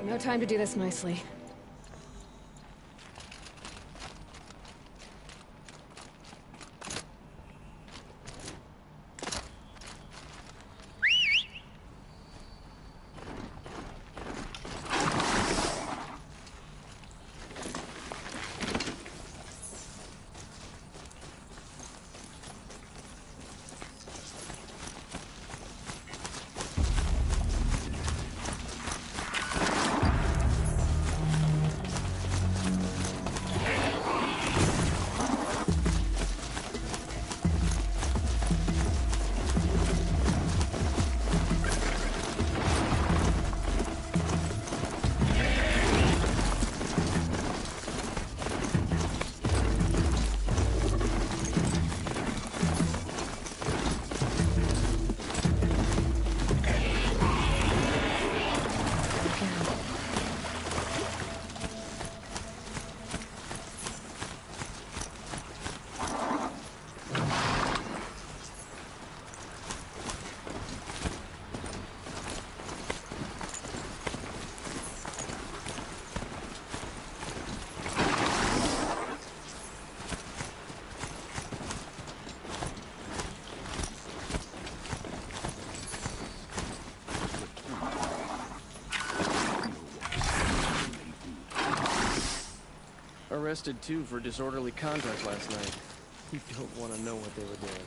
No time to do this nicely. Arrested too for disorderly conduct last night. You don't want to know what they were doing.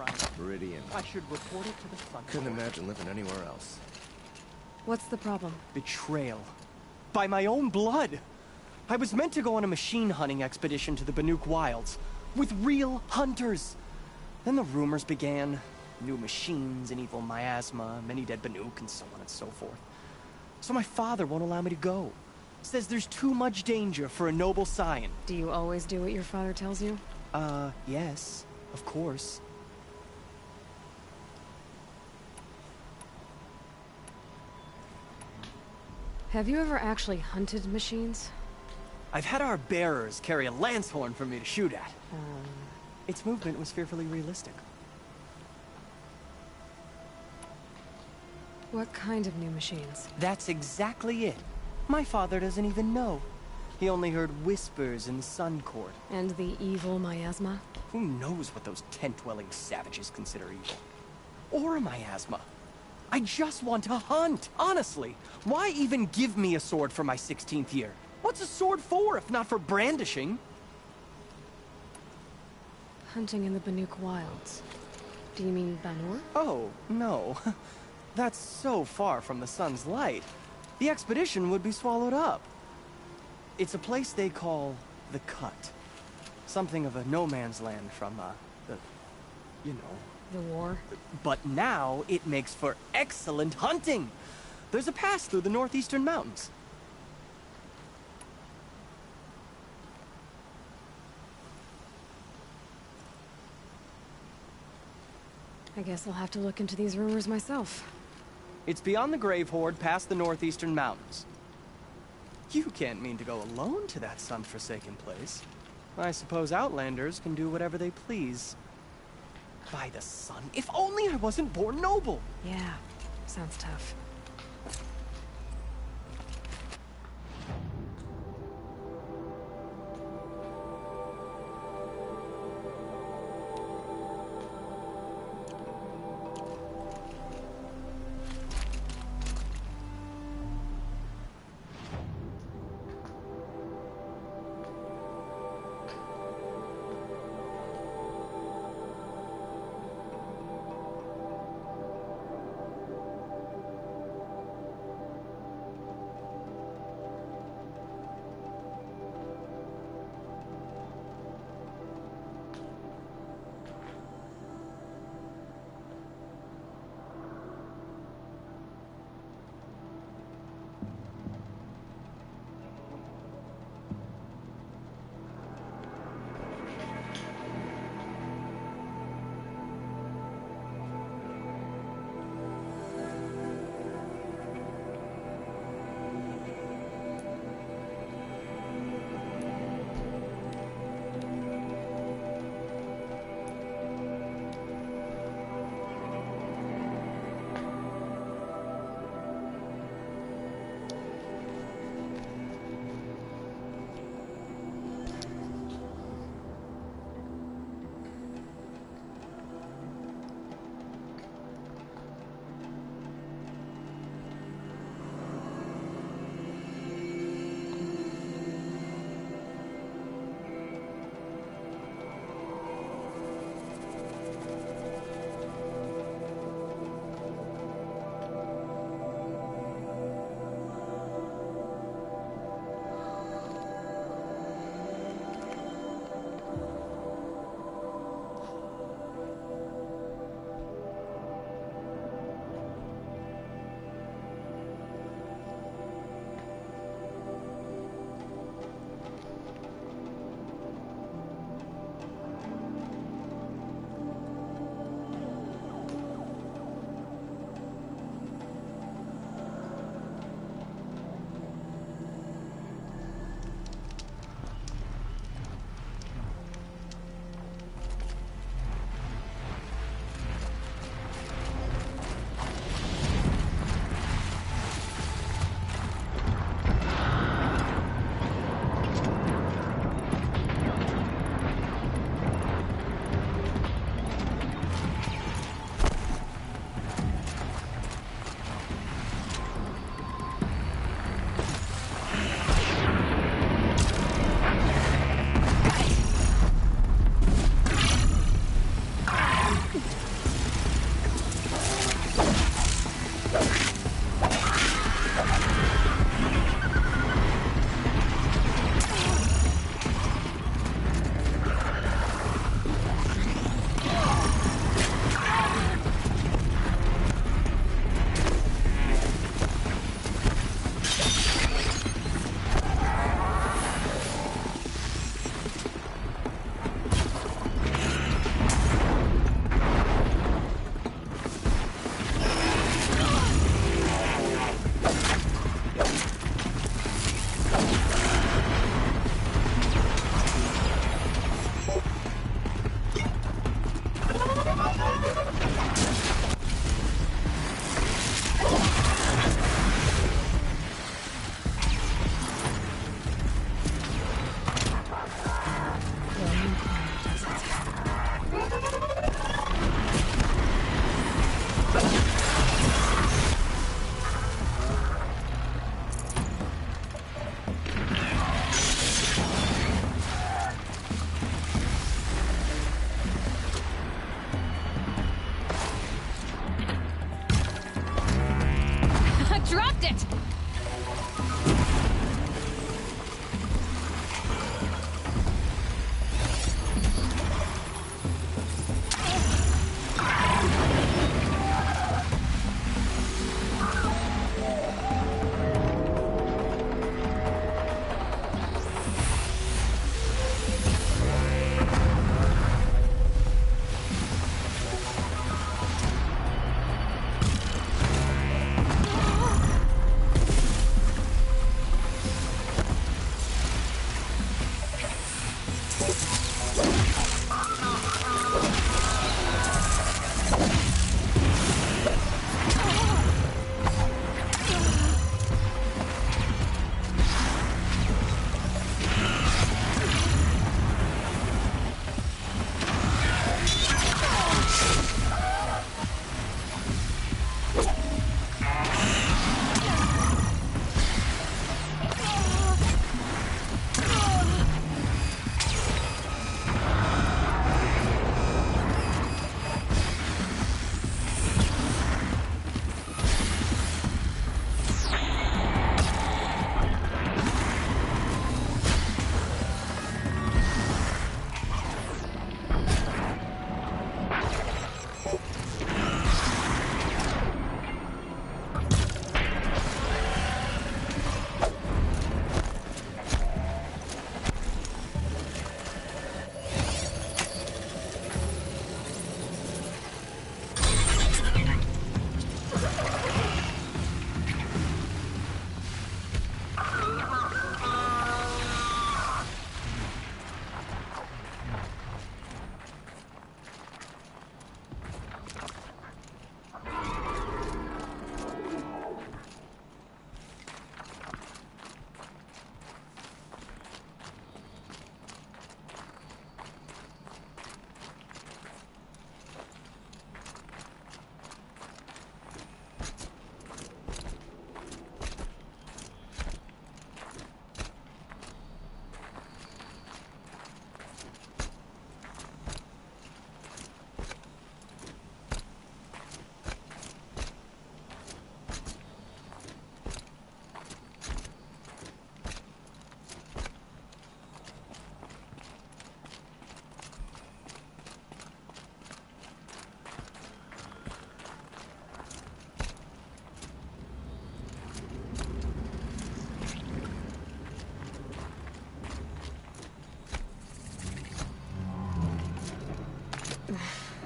crime. Meridian. I should report it to the Sun. Couldn't imagine living anywhere else. What's the problem? Betrayal. By my own blood. I was meant to go on a machine hunting expedition to the Banuk Wilds. With real hunters. Then the rumors began. New machines, an evil miasma, many dead Banuk, and so on and so forth. So my father won't allow me to go. Says there's too much danger for a noble scion. Do you always do what your father tells you? Yes. Of course. Have you ever actually hunted machines? I've had our bearers carry a lance horn for me to shoot at. Its movement was fearfully realistic. What kind of new machines? That's exactly it. My father doesn't even know. He only heard whispers in the Sun Court. And the evil miasma? Who knows what those tent-dwelling savages consider evil? Or a miasma. I just want to hunt, honestly. Why even give me a sword for my 16th year? What's a sword for, if not for brandishing? Hunting in the Banuk Wilds. Do you mean Banur? Oh, no. That's so far from the sun's light. The expedition would be swallowed up. It's a place they call the Cut. Something of a no-man's land from, you know. The war? But now it makes for excellent hunting. There's a pass through the northeastern mountains. I guess I'll have to look into these rumors myself. It's beyond the Grave Horde, past the northeastern mountains. You can't mean to go alone to that sun-forsaken place. I suppose Outlanders can do whatever they please. By the sun, if only I wasn't born noble! Yeah, sounds tough.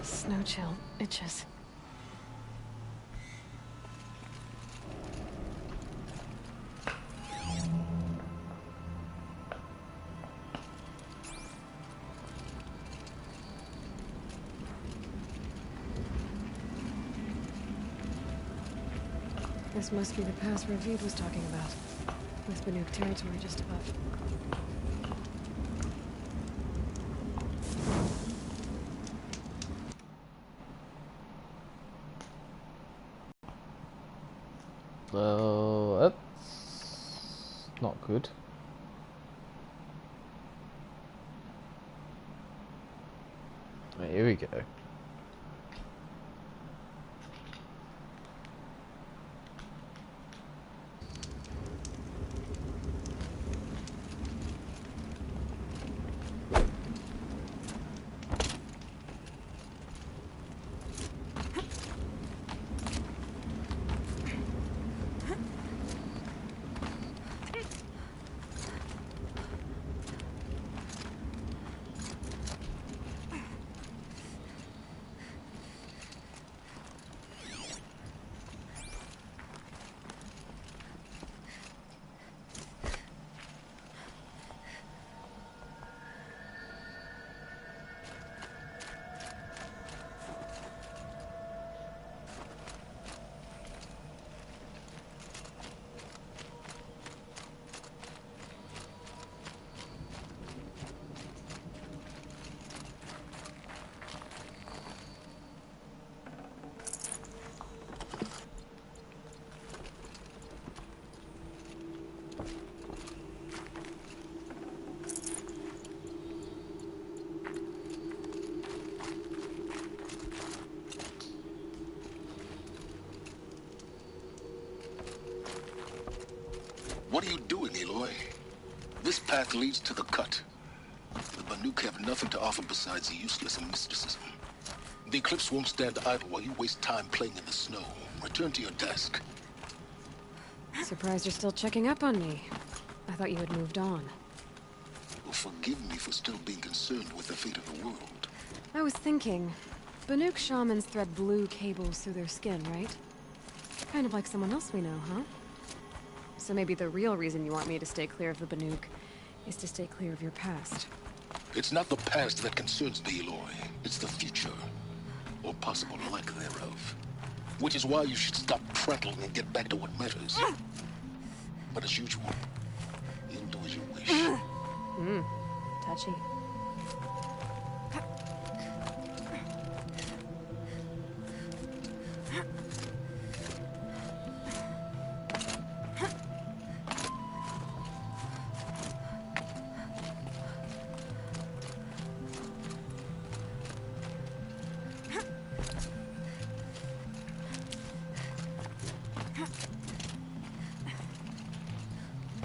Snow chill itches. This must be the pass Raviv was talking about, with Banuk territory just above. So that's not good. Right, here we go. What are you doing, Aloy? This path leads to the cut. The Banuk have nothing to offer besides useless mysticism. The Eclipse won't stand idle while you waste time playing in the snow. Return to your desk. Surprised you're still checking up on me. I thought you had moved on. Well, forgive me for still being concerned with the fate of the world. I was thinking, Banuk shamans thread blue cables through their skin, right? Kind of like someone else we know, huh? So maybe the real reason you want me to stay clear of the Banuk is to stay clear of your past. It's not the past that concerns me, Aloy. It's the future. Or possible lack thereof. Which is why you should stop prattling and get back to what matters. But as usual, you'll do as you wish. Touchy.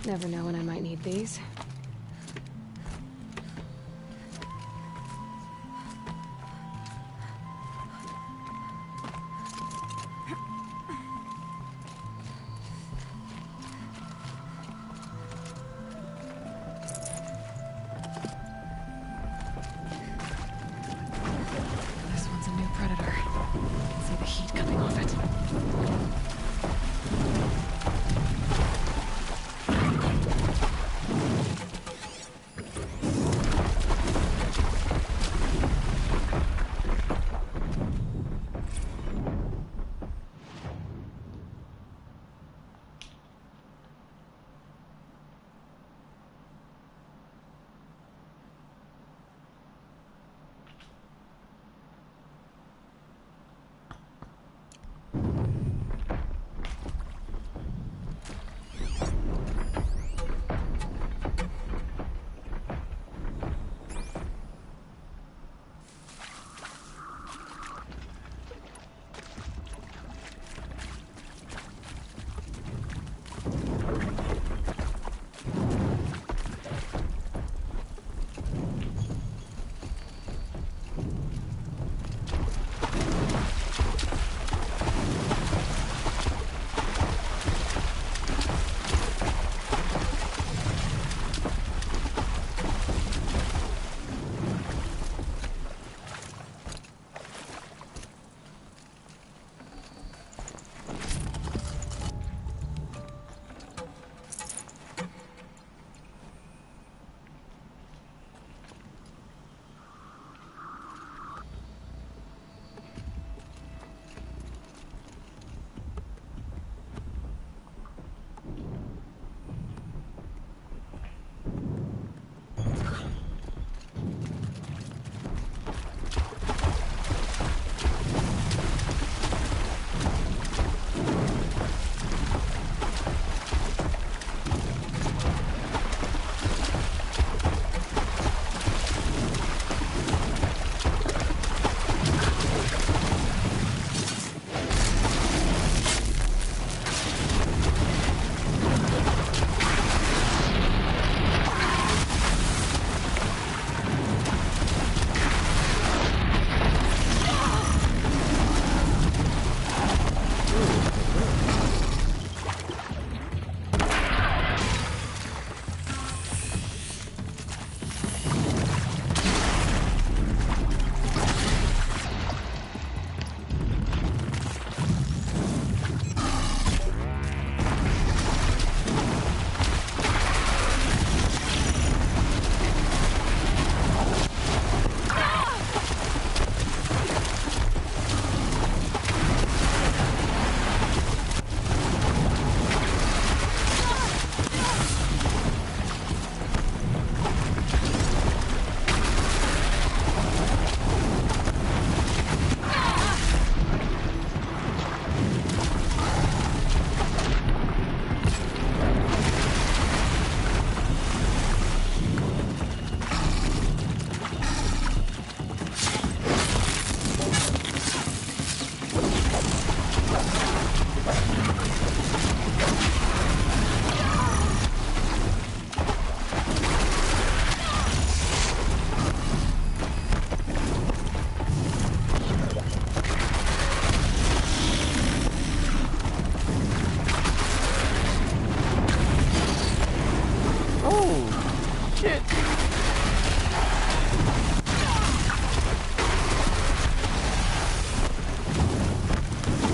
Never know when I might need these. This one's a new predator. I can see the heat coming off it.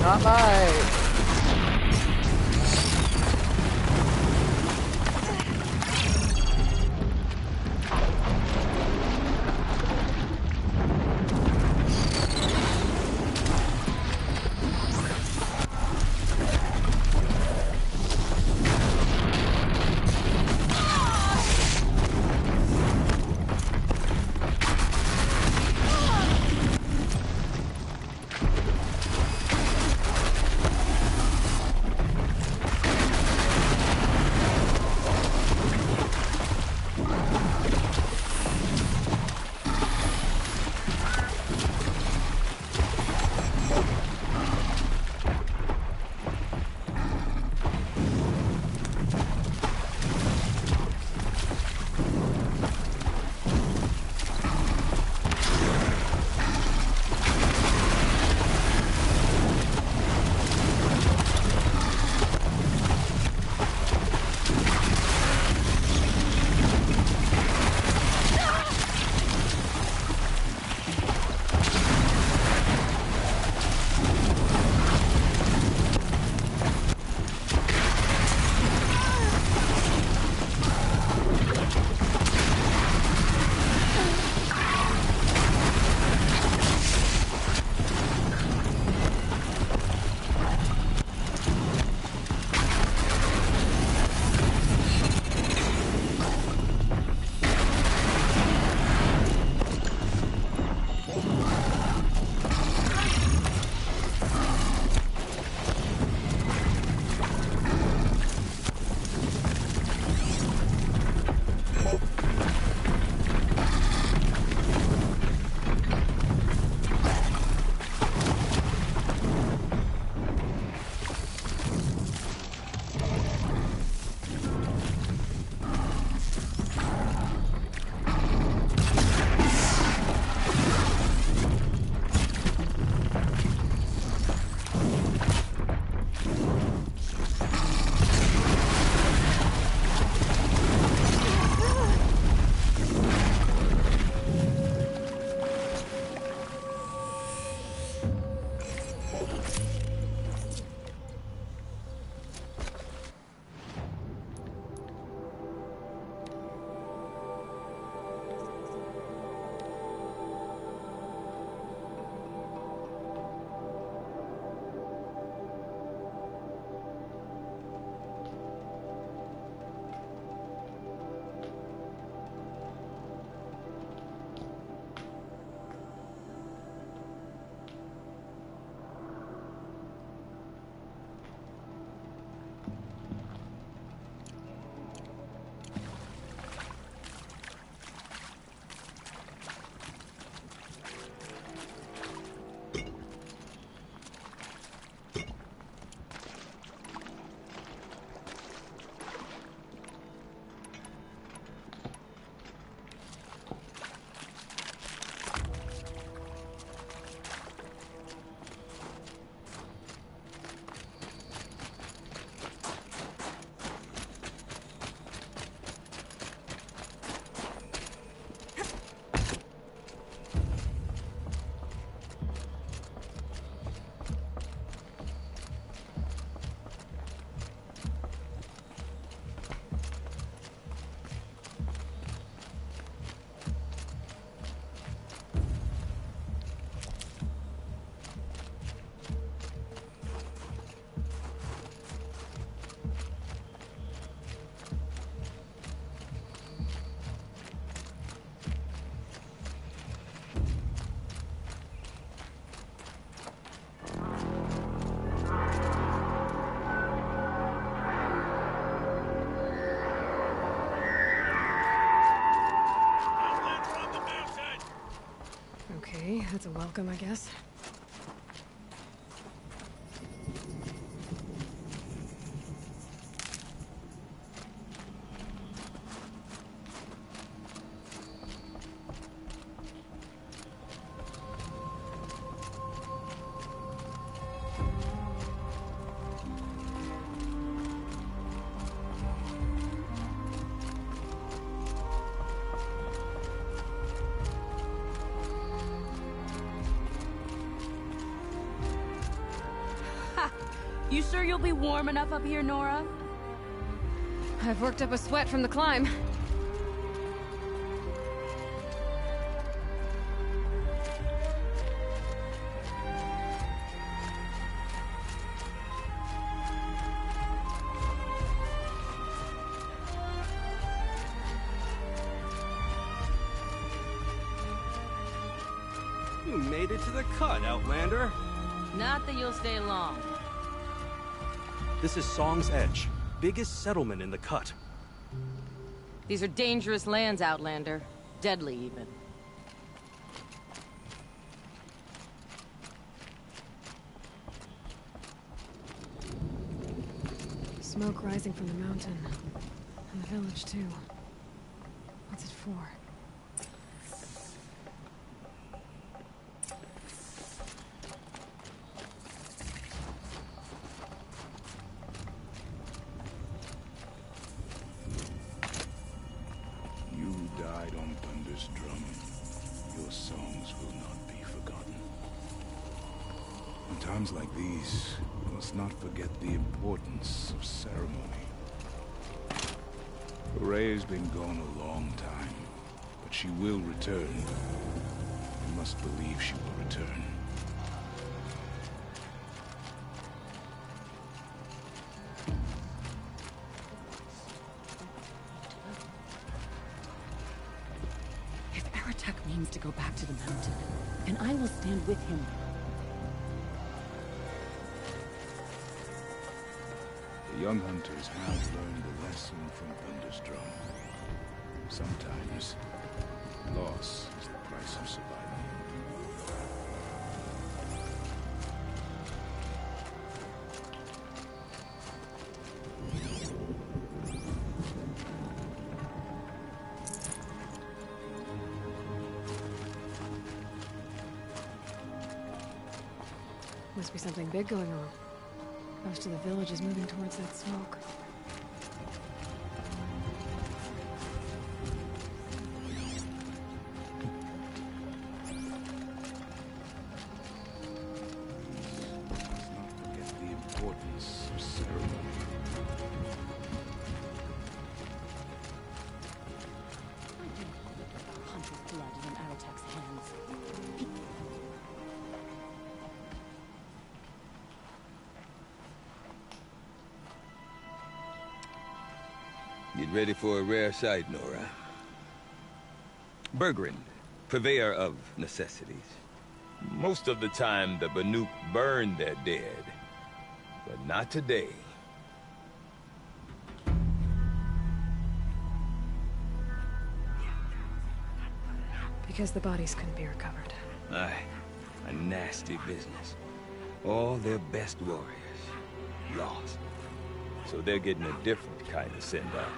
Not nice. That's a welcome, I guess. You sure you'll be warm enough up here, Nora? I've worked up a sweat from the climb. You made it to the cut, Outlander. Not that you'll stay long. This is Song's Edge, biggest settlement in the cut. These are dangerous lands, Outlander. Deadly, even. Smoke rising from the mountain. And the village, too. What's it for? You died on Thunder's drum. Your songs will not be forgotten. In times like these, we must not forget the importance of ceremony. Hooray has been gone a long time, but she will return. We must believe she will return. If Aratak means to go back to the mountain, and I will stand with him. The young hunters have learned a lesson from Thunder's drum. Sometimes, loss is the price of survival. Must be something big going on. Most of the village is moving towards that smoke. Let's not forget the importance of ceremony. Hunter's blood is in Aratak's hands. Get ready for a rare sight, Nora. Bergren, purveyor of necessities. Most of the time, the Banuk burn their dead. But not today. Because the bodies couldn't be recovered. Aye, a nasty business. All their best warriors lost. So they're getting a different kind of send-off.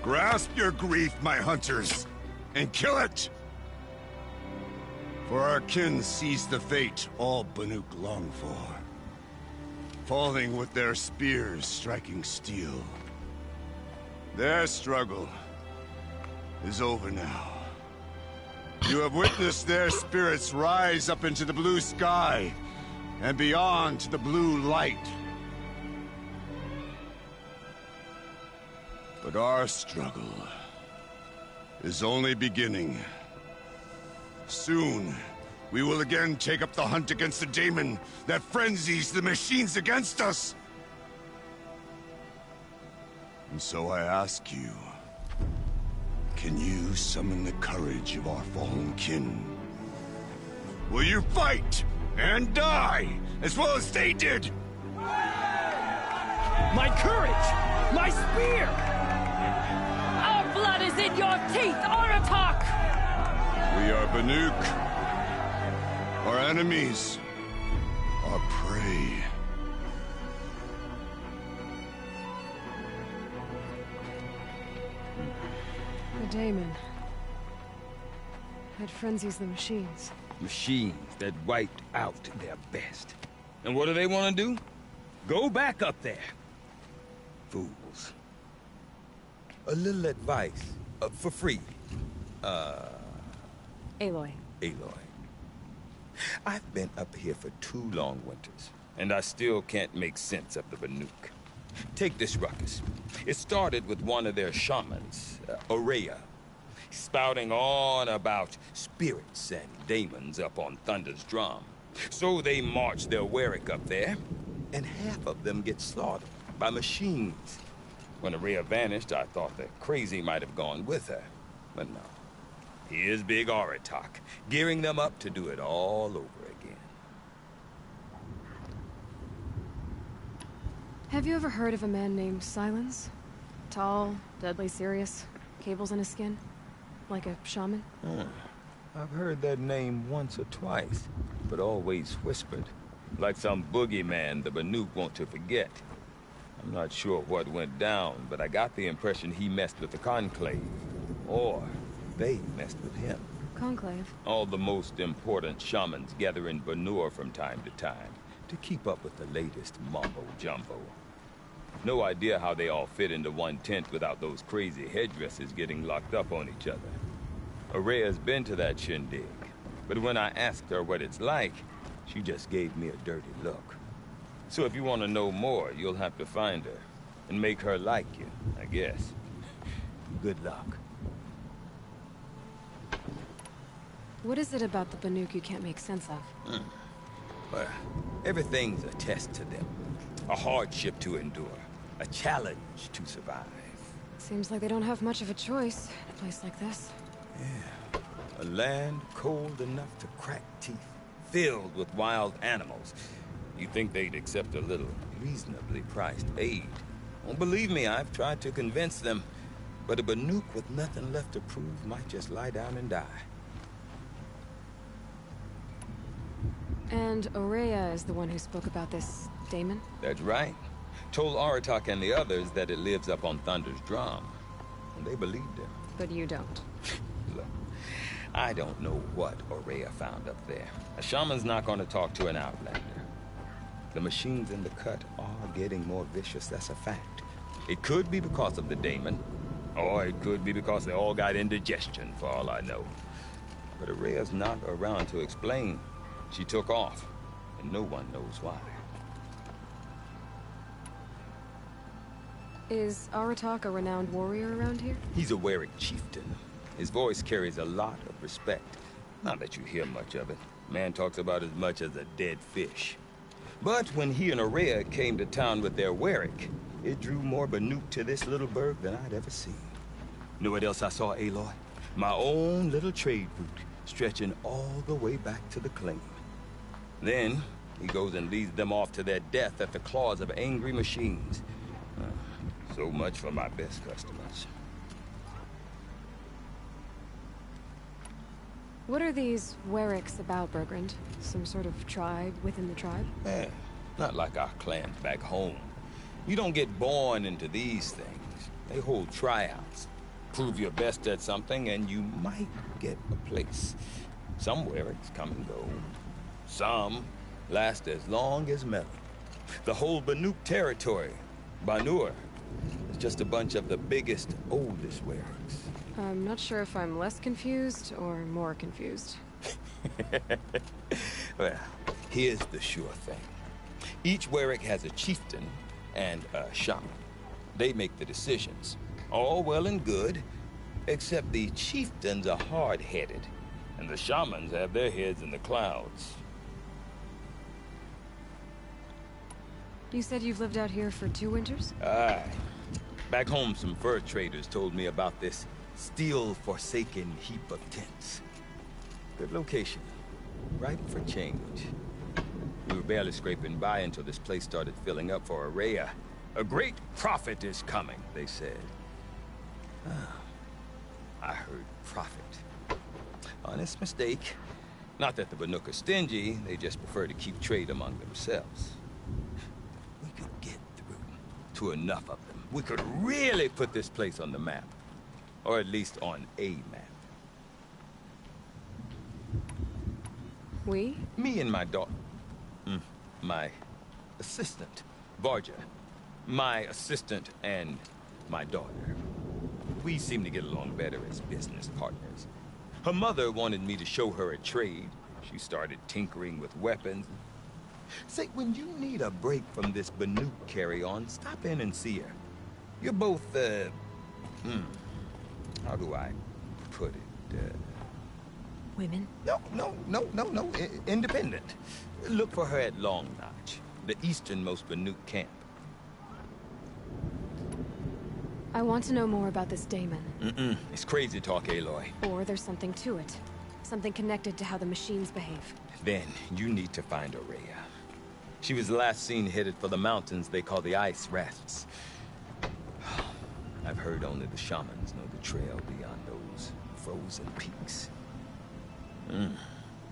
Grasp your grief, my hunters, and kill it! For our kin sees the fate all Banuk long for. Falling with their spears striking steel. Their struggle is over now. You have witnessed their spirits rise up into the blue sky and beyond to the blue light. But our struggle is only beginning. Soon, we will again take up the hunt against the daemon that frenzies the machines against us. And so I ask you, can you summon the courage of our fallen kin? Will you fight and die as well as they did? My courage! My spear! Our blood is in your teeth, Aratak! We are Banuk. Our enemies. Our prey. The daemon. It frenzies the machines. Machines that wiped out their best. And what do they want to do? Go back up there. Fools. A little advice, for free. Aloy. Aloy. I've been up here for 2 long winters, and I still can't make sense of the Banuk. Take this ruckus. It started with one of their shamans, Aurea, spouting on about spirits and daemons up on Thunder's drum. So they march their Warwick up there, and half of them get slaughtered by machines. When Aurea vanished, I thought the crazy might have gone with her, but no. Here's Big Aratak, gearing them up to do it all over again. Have you ever heard of a man named Silence? Tall, deadly serious, cables in his skin? Like a shaman? I've heard that name once or twice, but always whispered. Like some boogeyman the Banuk want to forget. I'm not sure what went down, but I got the impression he messed with the Conclave. Or they messed with him. Conclave? All the most important shamans gather in Banur from time to time to keep up with the latest mumbo-jumbo. No idea how they all fit into one tent without those crazy headdresses getting locked up on each other. Aurea's been to that shindig, but when I asked her what it's like, she just gave me a dirty look. So if you want to know more, you'll have to find her and make her like you, I guess. Good luck. What is it about the Banuk you can't make sense of? Well, everything's a test to them. A hardship to endure. A challenge to survive. Seems like they don't have much of a choice in a place like this. Yeah. A land cold enough to crack teeth. Filled with wild animals. You'd think they'd accept a little reasonably priced aid. Well, believe me, I've tried to convince them. But a Banuk with nothing left to prove might just lie down and die. And Aurea is the one who spoke about this daemon? That's right. Told Aratak and the others that it lives up on Thunder's drum. And they believed him. But you don't. Look, I don't know what Aurea found up there. A shaman's not going to talk to an outlander. The machines in the cut are getting more vicious, that's a fact. It could be because of the daemon, or it could be because they all got indigestion, for all I know. But Aurea's not around to explain. She took off, and no one knows why. Is Aratak a renowned warrior around here? He's a Warwick chieftain. His voice carries a lot of respect. Not that you hear much of it. Man talks about as much as a dead fish. But when he and Aurea came to town with their Warwick, it drew more Banuk to this little burg than I'd ever seen. Know what else I saw, Aloy? My own little trade route, stretching all the way back to the claim. Then, he goes and leads them off to their death at the claws of angry machines. So much for my best customers. What are these Warwicks about, Bergrand? Some sort of tribe within the tribe? Not like our clans back home. You don't get born into these things. They hold tryouts. Prove your best at something and you might get a place. Some Warwicks come and go. Some last as long as metal. The whole Banuk territory, Banur, is just a bunch of the biggest, oldest Warwicks. I'm not sure if I'm less confused or more confused. Well, here's the sure thing. Each Warwick has a chieftain and a shaman. They make the decisions. All well and good, except the chieftains are hard-headed, and the shamans have their heads in the clouds. You said you've lived out here for 2 winters? Aye. Back home, some fur traders told me about this steel-forsaken heap of tents. Good location. Ripe for change. We were barely scraping by until this place started filling up for Araya. A great prophet is coming, they said. I heard prophet. Honest mistake. Not that the Banuk are stingy, they just prefer to keep trade among themselves. We could get through to enough of them. We could really put this place on the map. Or at least on a map. We? Me and my daughter. My assistant, Varja. My assistant and my daughter. We seem to get along better as business partners. Her mother wanted me to show her a trade. She started tinkering with weapons. Say, when you need a break from this Banuk carry-on, stop in and see her. You're both, how do I put it? Women? No. Independent. Look for her at Long Notch, the easternmost Banuk camp. I want to know more about this Damon. It's crazy talk, Aloy. Or there's something to it. Something connected to how the machines behave. Then, you need to find Araya. She was last seen headed for the mountains they call the Ice Rafts. I've heard only the shamans know the trail beyond those frozen peaks.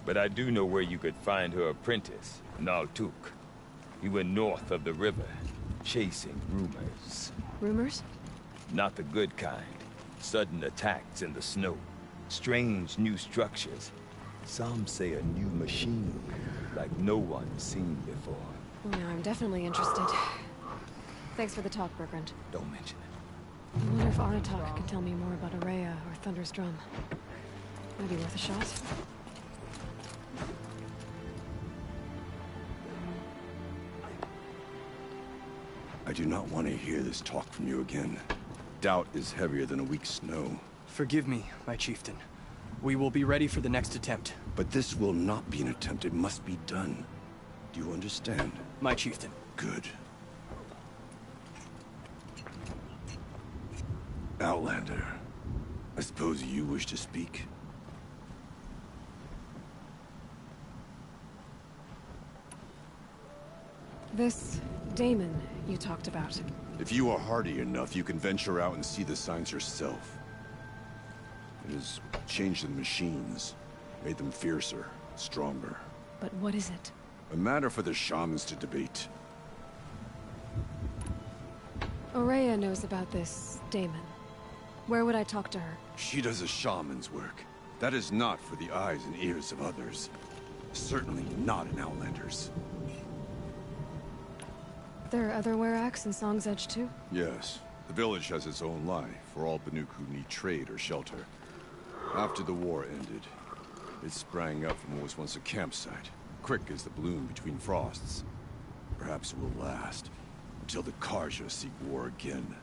But I do know where you could find her apprentice, Naltuk. He went north of the river, chasing rumors. Rumors? Not the good kind. Sudden attacks in the snow. Strange new structures. Some say a new machine, like no one's seen before. Well, now I'm definitely interested. Thanks for the talk, Bergrand. Don't mention it. I wonder if Arnatok can tell me more about Araya or Thunder's Drum. Might be worth a shot. I do not want to hear this talk from you again. Doubt is heavier than a week's snow. Forgive me, my chieftain. We will be ready for the next attempt. But this will not be an attempt. It must be done. Do you understand? My chieftain. Good. Outlander, I suppose you wish to speak? This Damon you talked about. If you are hardy enough, you can venture out and see the signs yourself. It has changed the machines, made them fiercer, stronger. But what is it? A matter for the shamans to debate. Araya knows about this Damon. Where would I talk to her? She does a shaman's work. That is not for the eyes and ears of others. Certainly not an Outlander's. There are other Weraks in Song's Edge too? Yes. The village has its own life for all Banuk who need trade or shelter. After the war ended, it sprang up from what was once a campsite, quick as the bloom between frosts. Perhaps it will last, until the Karja seek war again.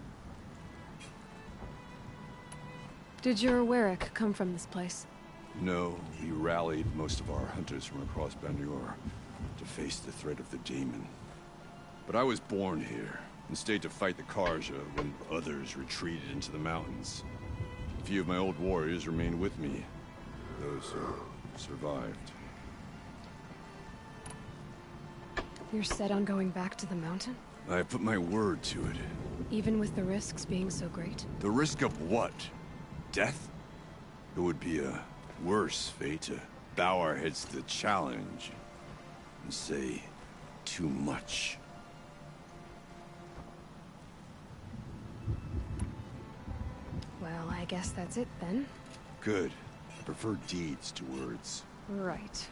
Did your Werak come from this place? No, we rallied most of our hunters from across Banur to face the threat of the Demon. But I was born here, and stayed to fight the Karja when others retreated into the mountains. A few of my old warriors remained with me, those who survived. You're set on going back to the mountain? I put my word to it. Even with the risks being so great? The risk of what? Death? It would be a worse fate to bow our heads to the challenge and say too much. Well, I guess that's it then. Good. I prefer deeds to words. Right.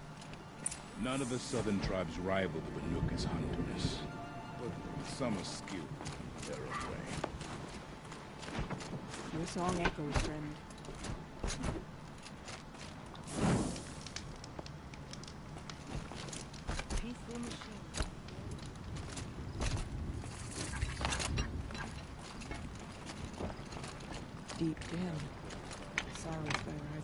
None of the southern tribes rival the Banuk as hunters, but some are skilled in their own way. Your song echoes, friend. deep in. Sorry, Thyroid.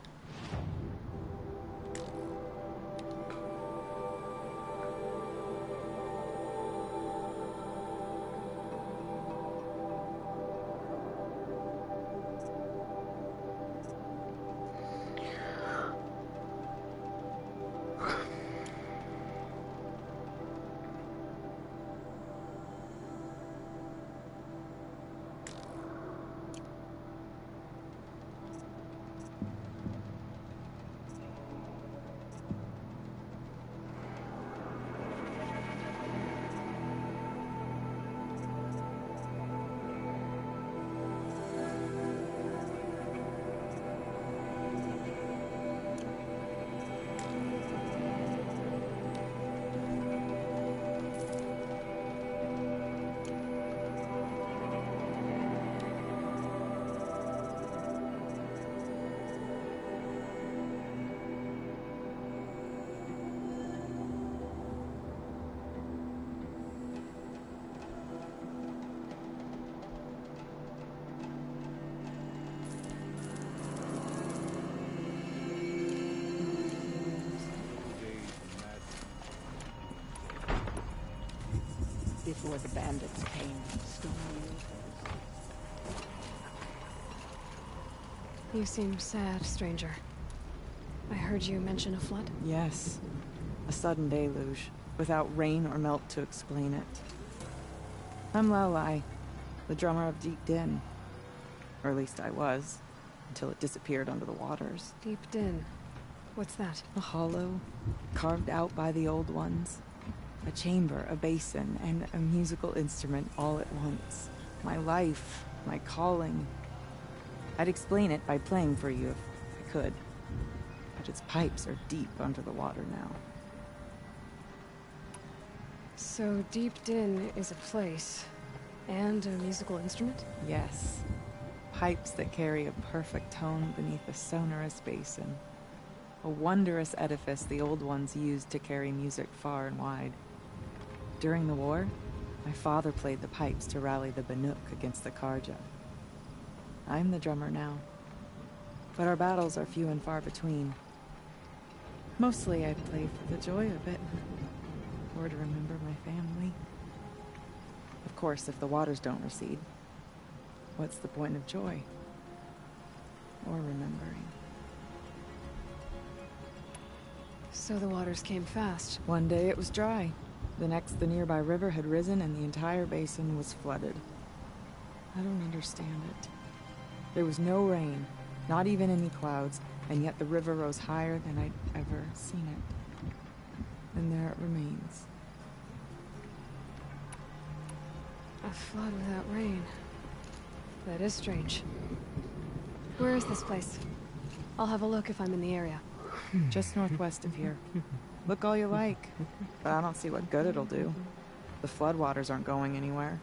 Before the bandits came and stole you. You seem sad, stranger. I heard you mention a flood? Yes. A sudden deluge, without rain or melt to explain it. I'm Lelai, the drummer of Deep Din. Or at least I was, until it disappeared under the waters. Deep Din. What's that? A hollow, carved out by the old ones. A chamber, a basin, and a musical instrument all at once. My life, my calling. I'd explain it by playing for you if I could. But its pipes are deep under the water now. So Deep Din is a place, and a musical instrument? Yes. Pipes that carry a perfect tone beneath a sonorous basin. A wondrous edifice the old ones used to carry music far and wide. During the war, my father played the pipes to rally the Banuk against the Karja. I'm the drummer now, but our battles are few and far between. Mostly I play for the joy of it, or to remember my family. Of course, if the waters don't recede, what's the point of joy? Or remembering? So the waters came fast. One day it was dry. The next, the nearby river had risen and the entire basin was flooded. I don't understand it. There was no rain, not even any clouds, and yet the river rose higher than I'd ever seen it. And there it remains. A flood without rain. That is strange. Where is this place? I'll have a look if I'm in the area. Just northwest of here. Look all you like, but I don't see what good it'll do. The floodwaters aren't going anywhere.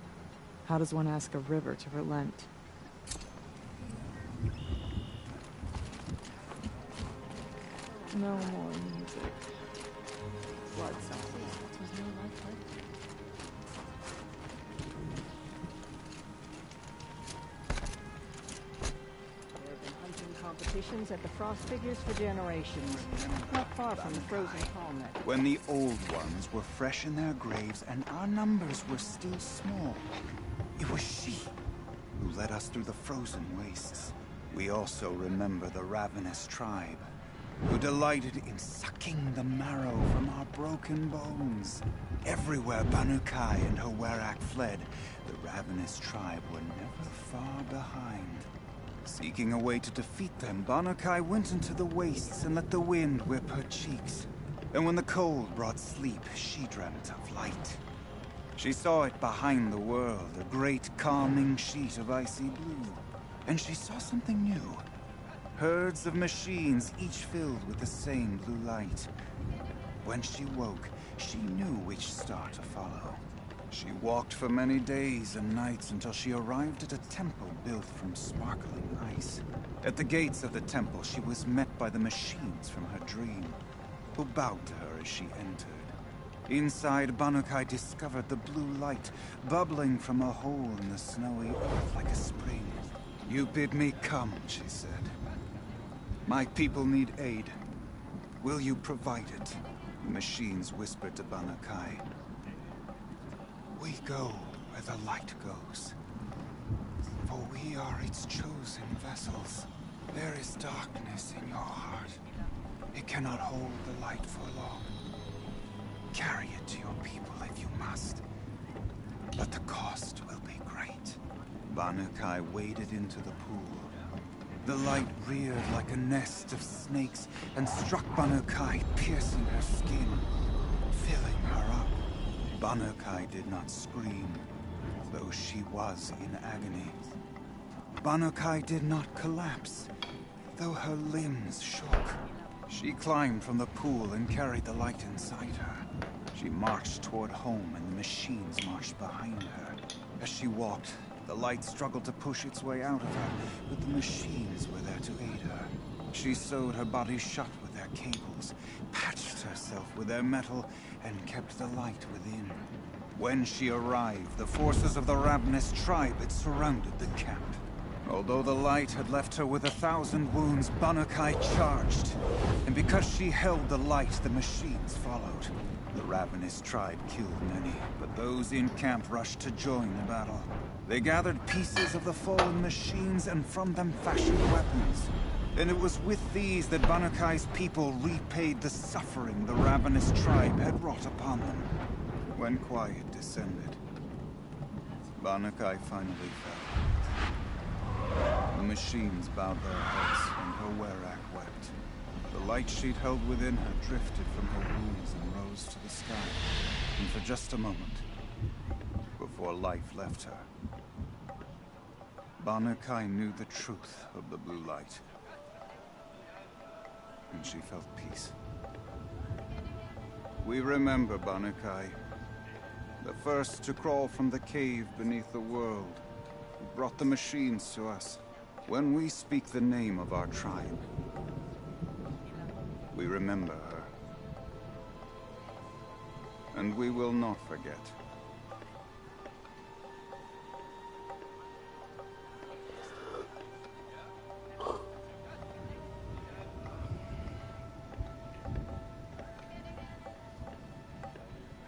How does one ask a river to relent? No more music. Flood Competitions at the Frost Figures for generations, not far from the frozen calm. When the old ones were fresh in their graves and our numbers were still small, it was she who led us through the frozen wastes. We also remember the ravenous tribe, who delighted in sucking the marrow from our broken bones. Everywhere Banukai and her Werak fled, the ravenous tribe were never far behind. Seeking a way to defeat them, Banukai went into the wastes and let the wind whip her cheeks. And when the cold brought sleep, she dreamt of light. She saw it behind the world, a great calming sheet of icy blue. And she saw something new. Herds of machines, each filled with the same blue light. When she woke, she knew which star to follow. She walked for many days and nights until she arrived at a temple built from sparkling ice. At the gates of the temple, she was met by the machines from her dream, who bowed to her as she entered. Inside, Banukai discovered the blue light bubbling from a hole in the snowy earth like a spring. You bid me come, she said. My people need aid. Will you provide it? The machines whispered to Banakai. We go where the light goes. For we are its chosen vessels. There is darkness in your heart. It cannot hold the light for long. Carry it to your people if you must. But the cost will be great. Banakai waded into the pool. The light reared like a nest of snakes and struck Banakai, piercing her skin, filling her up. Banakai did not scream, though she was in agony. Banakai did not collapse, though her limbs shook. She climbed from the pool and carried the light inside her. She marched toward home, and the machines marched behind her. As she walked, the light struggled to push its way out of her, but the machines were there to aid her. She sewed her body shut with their cables, patched herself with their metal, and kept the light within. When she arrived, the forces of the ravenous tribe had surrounded the camp. Although the light had left her with 1,000 wounds, Banakai charged. And because she held the light, the machines followed. The ravenous tribe killed many, but those in camp rushed to join the battle. They gathered pieces of the fallen machines and from them fashioned weapons. And it was with these that Banakai's people repaid the suffering the ravenous tribe had wrought upon them. When quiet descended, Banakai finally fell. The machines bowed their heads, and her werak wept. The light she'd held within her drifted from her wounds and rose to the sky. And for just a moment, before life left her, Banakai knew the truth of the blue light. And she felt peace. We remember Banakai, the first to crawl from the cave beneath the world, who brought the machines to us. When we speak the name of our tribe, we remember her. And we will not forget.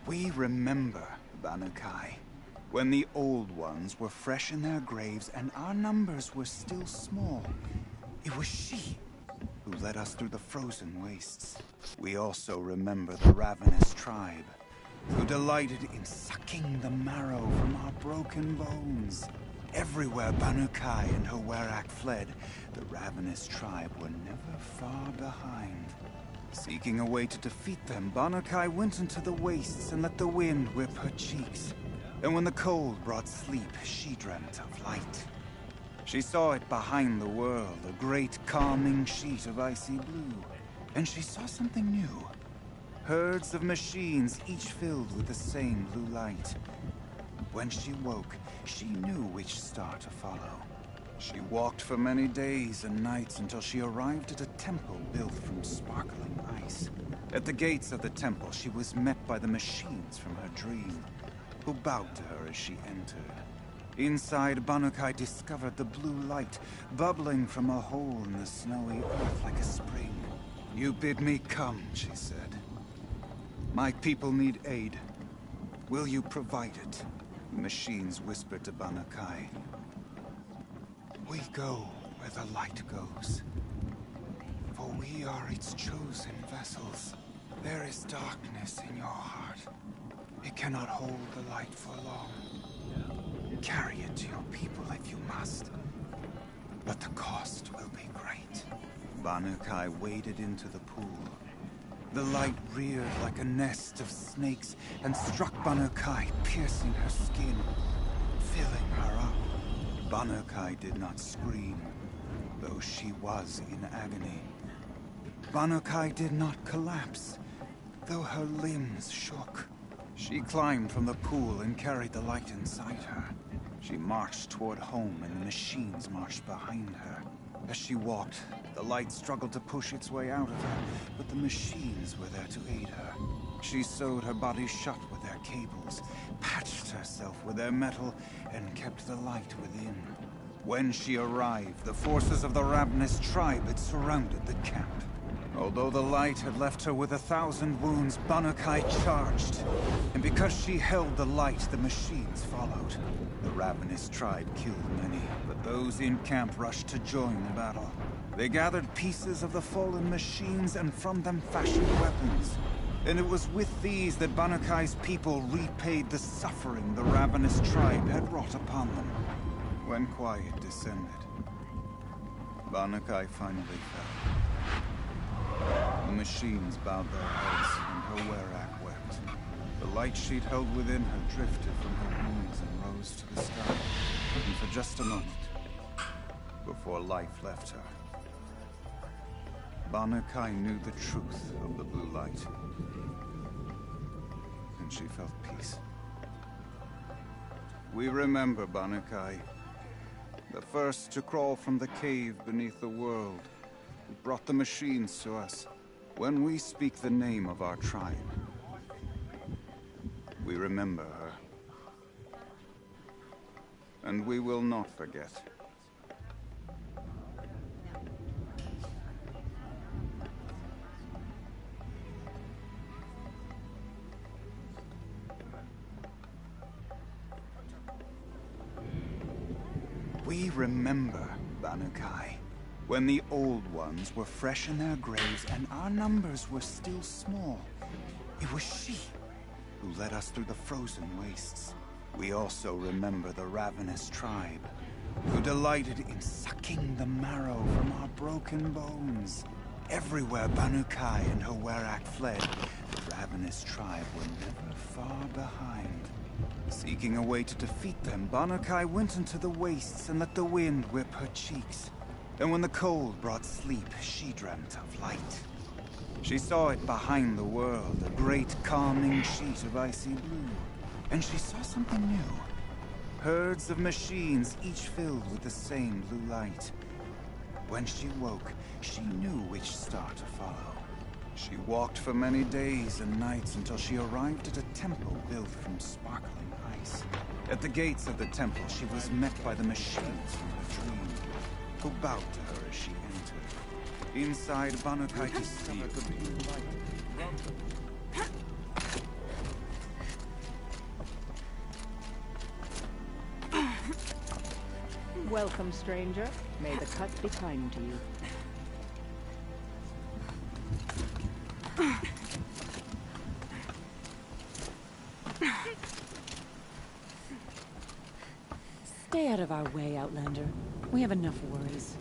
We remember Banakai, when the old ones were fresh in their graves and our numbers were still small. It was she who led us through the frozen wastes. We also remember the ravenous tribe, who delighted in sucking the marrow from our broken bones. Everywhere Banakai and her werak fled, the ravenous tribe were never far behind. Seeking a way to defeat them, Banakai went into the wastes and let the wind whip her cheeks. And when the cold brought sleep, she dreamt of light. She saw it behind the world, a great calming sheet of icy blue. And she saw something new. Herds of machines, each filled with the same blue light. When she woke, she knew which star to follow. She walked for many days and nights until she arrived at a temple built from sparkling ice. At the gates of the temple, she was met by the machines from her dream, who bowed to her as she entered. Inside, Banakai discovered the blue light bubbling from a hole in the snowy earth like a spring. You bid me come, she said. My people need aid. Will you provide it? The machines whispered to Banakai. We go where the light goes, for we are its chosen vessels. There is darkness in your heart. It cannot hold the light for long. Carry it to your people if you must, but the cost will be great. Banakai waded into the pool. The light reared like a nest of snakes and struck Banakai, piercing her skin, filling her up. Banakai did not scream, though she was in agony. Banakai did not collapse, though her limbs shook. She climbed from the pool and carried the light inside her. She marched toward home, and the machines marched behind her. As she walked, the light struggled to push its way out of her, but the machines were there to aid her. She sewed her body shut with their cables, patched herself with their metal, and kept the light within. When she arrived, the forces of the ravenous tribe had surrounded the camp. Although the light had left her with 1,000 wounds, Bannukai charged. And because she held the light, the machines followed. The ravenous tribe killed many, but those in camp rushed to join the battle. They gathered pieces of the fallen machines and from them fashioned weapons. And it was with these that Bannukai's people repaid the suffering the ravenous tribe had wrought upon them. When quiet descended, Bannukai finally fell. The machines bowed their heads, and her werak wept. The light she'd held within her drifted from her wounds and rose to the sky. And for just a moment, before life left her, Bannukai knew the truth of the blue light. And she felt peace. We remember Bannukai, the first to crawl from the cave beneath the world, who brought the machines to us. When we speak the name of our tribe, we remember her. And we will not forget. We remember Bannukai. When the old ones were fresh in their graves and our numbers were still small. It was she who led us through the frozen wastes. We also remember the ravenous tribe, who delighted in sucking the marrow from our broken bones. Everywhere Bannukai and her werak fled, the ravenous tribe were never far behind. Seeking a way to defeat them, Bannukai went into the wastes and let the wind whip her cheeks. And when the cold brought sleep, she dreamt of light. She saw it behind the world, a great calming sheet of icy blue. And she saw something new. Herds of machines, each filled with the same blue light. When she woke, she knew which star to follow. She walked for many days and nights until she arrived at a temple built from sparkling ice. At the gates of the temple, she was met by the machines from her dream, who bowed to her as she entered. Inside, Bannukai discovered the blue light. Welcome, stranger. May the cut be kind to you. Stay out of our way, Outlander. We have enough worries.